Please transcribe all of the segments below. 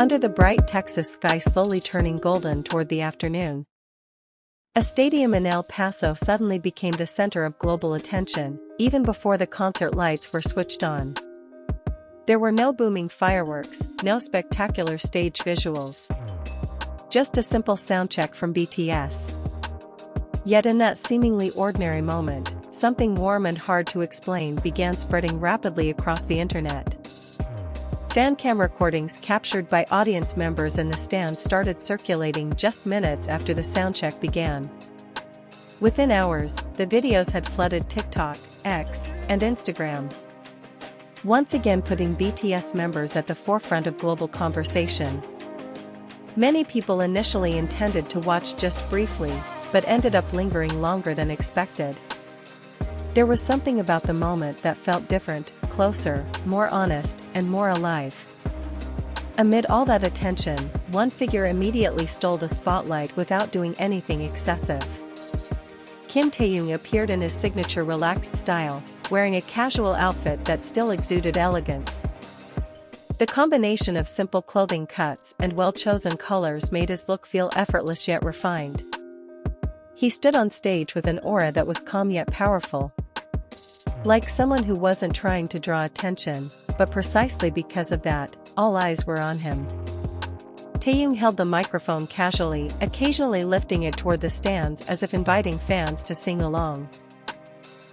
under the bright Texas sky slowly turning golden toward the afternoon. A stadium in El Paso suddenly became the center of global attention, even before the concert lights were switched on. There were no booming fireworks, no spectacular stage visuals. Just a simple soundcheck from BTS. Yet in that seemingly ordinary moment, something warm and hard to explain began spreading rapidly across the internet. Fan cam recordings captured by audience members in the stands started circulating just minutes after the soundcheck began. Within hours, the videos had flooded TikTok, X, and Instagram, once again putting BTS members at the forefront of global conversation. Many people initially intended to watch just briefly, but ended up lingering longer than expected. There was something about the moment that felt different, closer, more honest, and more alive. Amid all that attention, one figure immediately stole the spotlight without doing anything excessive. Taehyung appeared in his signature relaxed style, wearing a casual outfit that still exuded elegance. The combination of simple clothing cuts and well-chosen colors made his look feel effortless yet refined. He stood on stage with an aura that was calm yet powerful. Like someone who wasn't trying to draw attention, but precisely because of that, all eyes were on him. Taehyung held the microphone casually, occasionally lifting it toward the stands as if inviting fans to sing along.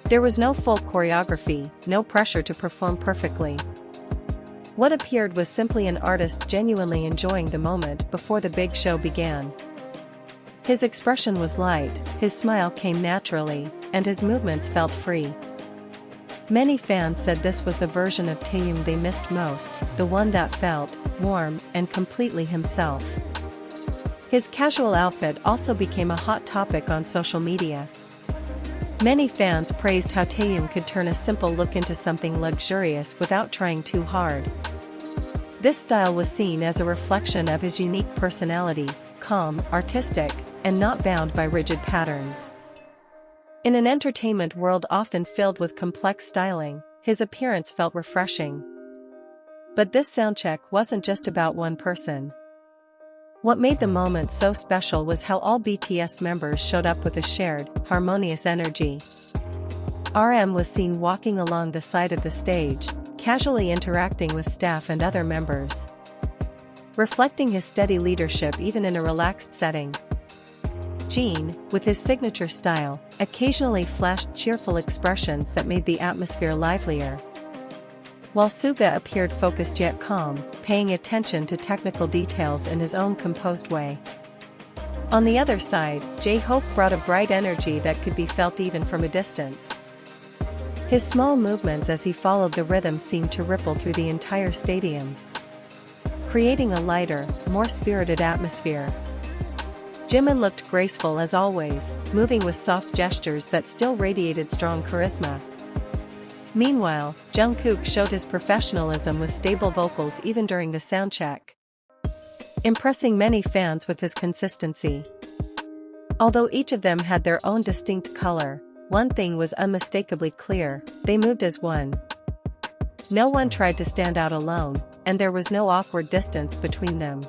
There was no full choreography, no pressure to perform perfectly. What appeared was simply an artist genuinely enjoying the moment before the big show began. His expression was light, his smile came naturally, and his movements felt free. Many fans said this was the version of Taehyung they missed most, the one that felt warm and completely himself. His casual outfit also became a hot topic on social media. Many fans praised how Taehyung could turn a simple look into something luxurious without trying too hard. This style was seen as a reflection of his unique personality, calm, artistic, and not bound by rigid patterns. In an entertainment world often filled with complex styling, his appearance felt refreshing. But this soundcheck wasn't just about one person. What made the moment so special was how all BTS members showed up with a shared, harmonious energy. RM was seen walking along the side of the stage, casually interacting with staff and other members, reflecting his steady leadership even in a relaxed setting. Jimin, with his signature style, occasionally flashed cheerful expressions that made the atmosphere livelier, while Suga appeared focused yet calm, paying attention to technical details in his own composed way. On the other side, jhope brought a bright energy that could be felt even from a distance. His small movements as he followed the rhythm seemed to ripple through the entire stadium, creating a lighter, more spirited atmosphere. Jimin looked graceful as always, moving with soft gestures that still radiated strong charisma. Meanwhile, Jungkook showed his professionalism with stable vocals even during the soundcheck, impressing many fans with his consistency. Although each of them had their own distinct color, one thing was unmistakably clear: they moved as one. No one tried to stand out alone, and there was no awkward distance between them.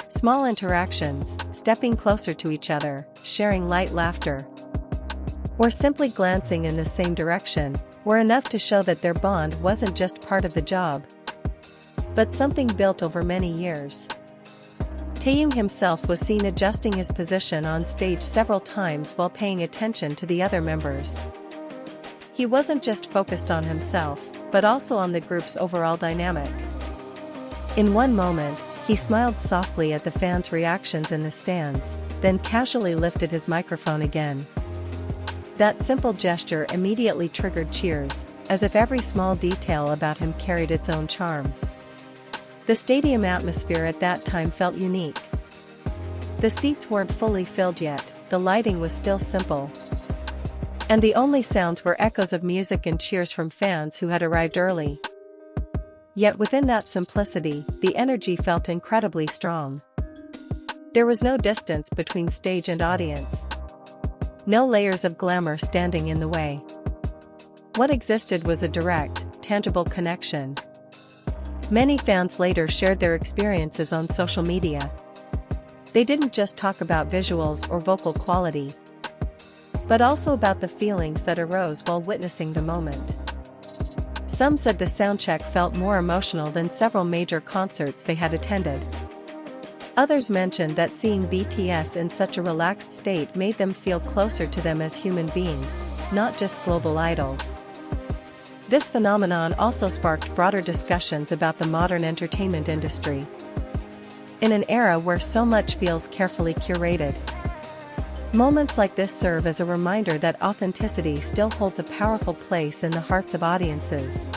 Small interactions, stepping closer to each other, sharing light laughter, or simply glancing in the same direction, were enough to show that their bond wasn't just part of the job, but something built over many years. Taehyung himself was seen adjusting his position on stage several times while paying attention to the other members. He wasn't just focused on himself, but also on the group's overall dynamic. In one moment, he smiled softly at the fans' reactions in the stands, then casually lifted his microphone again. That simple gesture immediately triggered cheers, as if every small detail about him carried its own charm. The stadium atmosphere at that time felt unique. The seats weren't fully filled yet, the lighting was still simple, and the only sounds were echoes of music and cheers from fans who had arrived early. Yet within that simplicity, the energy felt incredibly strong. There was no distance between stage and audience, no layers of glamour standing in the way. What existed was a direct, tangible connection. Many fans later shared their experiences on social media. They didn't just talk about visuals or vocal quality, but also about the feelings that arose while witnessing the moment. Some said the soundcheck felt more emotional than several major concerts they had attended. Others mentioned that seeing BTS in such a relaxed state made them feel closer to them as human beings, not just global idols. This phenomenon also sparked broader discussions about the modern entertainment industry. In an era where so much feels carefully curated, moments like this serve as a reminder that authenticity still holds a powerful place in the hearts of audiences.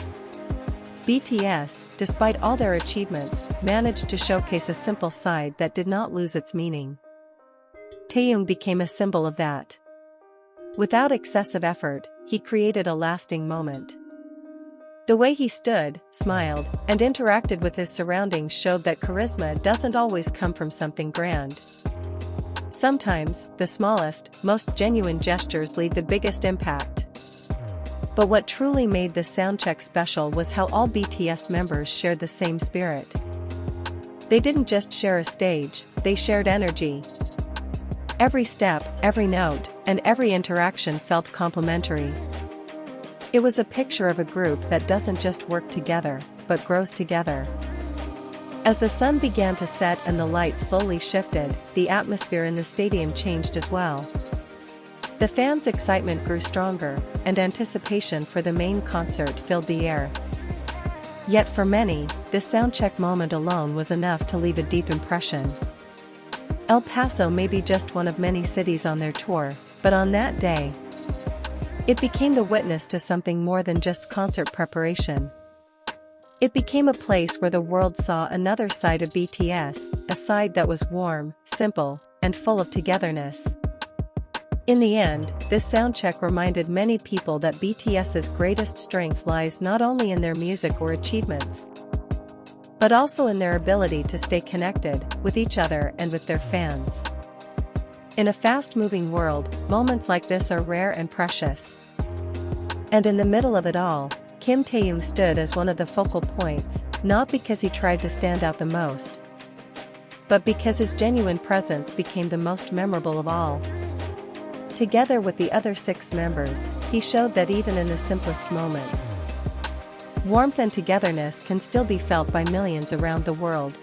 BTS, despite all their achievements, managed to showcase a simple side that did not lose its meaning. Taehyung became a symbol of that. Without excessive effort, he created a lasting moment. The way he stood, smiled, and interacted with his surroundings showed that charisma doesn't always come from something grand. Sometimes, the smallest, most genuine gestures leave the biggest impact. But what truly made the soundcheck special was how all BTS members shared the same spirit. They didn't just share a stage, they shared energy. Every step, every note, and every interaction felt complementary. It was a picture of a group that doesn't just work together, but grows together. As the sun began to set and the light slowly shifted, the atmosphere in the stadium changed as well. The fans' excitement grew stronger, and anticipation for the main concert filled the air. Yet for many, this soundcheck moment alone was enough to leave a deep impression. El Paso may be just one of many cities on their tour, but on that day, it became the witness to something more than just concert preparation. It became a place where the world saw another side of BTS, a side that was warm, simple, and full of togetherness. In the end, this soundcheck reminded many people that BTS's greatest strength lies not only in their music or achievements, but also in their ability to stay connected with each other and with their fans. In a fast-moving world, moments like this are rare and precious. And in the middle of it all, Kim Taehyung stood as one of the focal points, not because he tried to stand out the most, but because his genuine presence became the most memorable of all. Together with the other 6 members, he showed that even in the simplest moments, warmth and togetherness can still be felt by millions around the world.